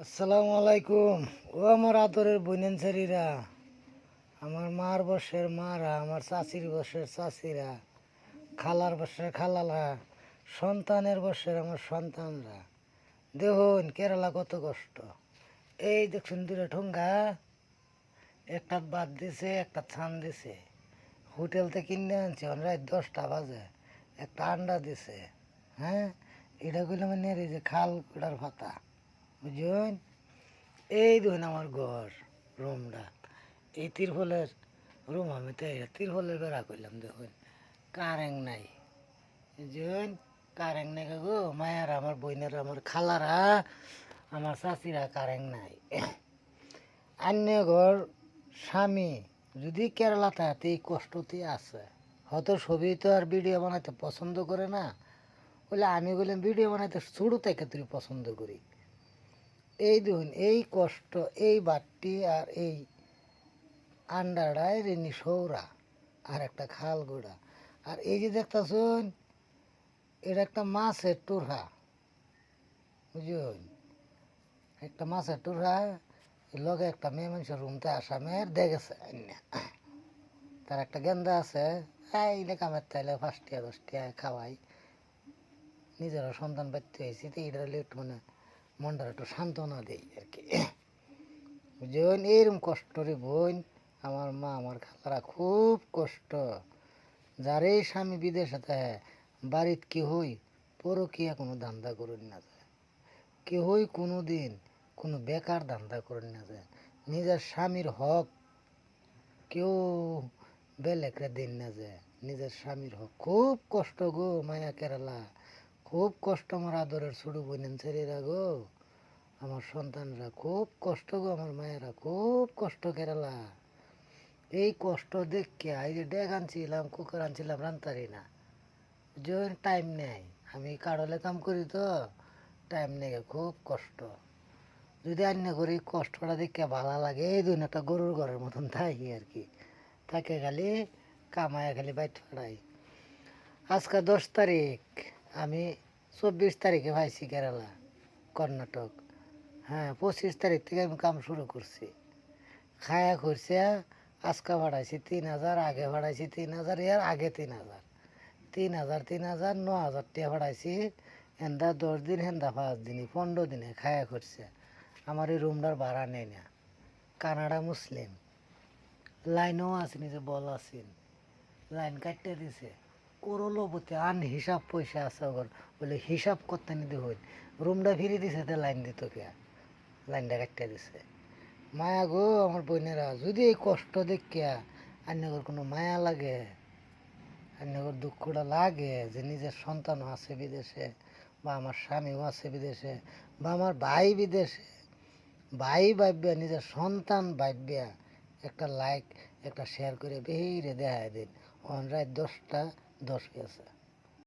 আসসালামু আলাইকুম। ও আমার আদরের বৈনেনসারিরা, আমার মার বর্ষের মারা, আমার চাচির বর্ষের চাচিরা, খালার বর্ষের খালালা, সন্তানের বর্ষের আমার সন্তানরা। দেখুন কেরালা কত কষ্ট। এই দেখুন দূরে ঠোঙ্গা, একটা বাদ দিছে, একটা ছান দিছে। হোটেল থেকে কিনে আনছে রাত 10টা বাজে, একটা আন্ডা দিছে। হ্যাঁ, এটা কইলে মানে এই যে খাল কুড়ার পাতা, বুঝুন। এই দেখুন আমার ঘর, রুমটা, এই তিরফলের রুম। আমি তো তিরফলের বেড়া করলাম। দেখুন কারেন্ট নাই, বুঝুন, কারেন্ট নাই গো। মায়ের, আমার বইনের, আমার খালারা, আমার চাচিরা কারেন্ট নাই। অন্য ঘর স্বামী যদি কেরালা থাকে এই কষ্টতে আছে, হয়তো ছবি তো আর ভিডিও বানাইতে পছন্দ করে না। বলে আমি বললাম ভিডিও বানাইতে শুরু থেকে তুই পছন্দ করি। এই দেখুন এই কষ্ট, এই বাটটি আর এই আন্ডাটায় রেনি সৌরা আর একটা খাল গোড়া। আর এই যে দেখতেছুন, এটা একটা মাছের টুরহা, বুঝুন, একটা মাছের টুরহা। লগে একটা মেয়ে মানুষের রুমতে আসা মেয়ের দেখেছে, তার একটা গেন্দা আছে। এইলে কামের তাইলে 5টিয়া 10টিয়া খাওয়াই, নিজেরও সন্তান বাড়তে হয়েছি তো এটা একটু মানে মনটা একটু সান্ত্বনা দেই আর কি, বুঝুন। এইরকম কষ্ট রে বোন, আমার মা আমার খালারা খুব কষ্ট। যারে স্বামী বিদেশে থাকে, বাড়িত কেহই পরকিয়া কোনো ধান্দা করুন না যায়, কেহই কোনো দিন কোনো বেকার ধান্দা করুন না যায়। নিজের স্বামীর হক কেউ বেলেকরে দিন না যায়, নিজের স্বামীর হক। খুব কষ্ট গো মায়া কেরালা, খুব কষ্ট আমার আদরের ছোট বোনেন ছেলেরা গো, আমার সন্তানরা খুব কষ্ট গো, আমার মায়েরা খুব কষ্ট কেরালা। এই কষ্ট দেখে এই যে ডেক আনছিলাম, কুকার আনছিলাম, রান্তারি না, যে টাইম নেই। আমি কাড়লে কাম করি তো, টাইম নেই, খুব কষ্ট। যদি আন্য করি কষ্টটা দেখে ভালো লাগে, এই দুই একটা গরুর ঘরের মতন থাকি আর কি, থাকে খালি কামায় খালি বাইট ফাড়াই। আজকে 10 তারিখ, আমি 24 তারিখে ভাইছি কেরালা, কর্ণাটক। হ্যাঁ, 25 তারিখ থেকে আমি কাম শুরু করছি। খায়া করছে, আজকে ভাড়াইছি 3,000, আগে ভাড়াইছি 3,000, এর আগে 3,000, 3,000, 3,000, 9,000 টাকা ভাড়াইছি। হেন্দা 10 দিন, হেন্দা 5 দিনই, 15 দিনে খায়া করছে। আমার এই রুমটার ভাড়া নেই না। কানাডা মুসলিম, লাইনও আসেনি, যে বল আসেন, লাইন কাটতে দিছে। করলোবতে আন হিসাব পয়সা আছে ওর, বলে হিসাব করতে নিতে হইল। রুমটা ফিরে দিছে, তো লাইন দিত কে, লাইনটা কাটতে দিছে। মায়া গো আমার বোনেরা, যদি এই কষ্ট দেখিয়া আন্যগর কোনো মায়া লাগে, আন্যগর দুঃখটা লাগে যে নিজের সন্তানও আছে বিদেশে, বা আমার স্বামীও আছে বিদেশে, বা আমার ভাই বিদেশে, ভাই ভাববিয়া, নিজের সন্তান ভাববিয়া একটা লাইক, একটা শেয়ার করে বেহিরে দেখায় দিন। রাত 10টা 10 গেছে।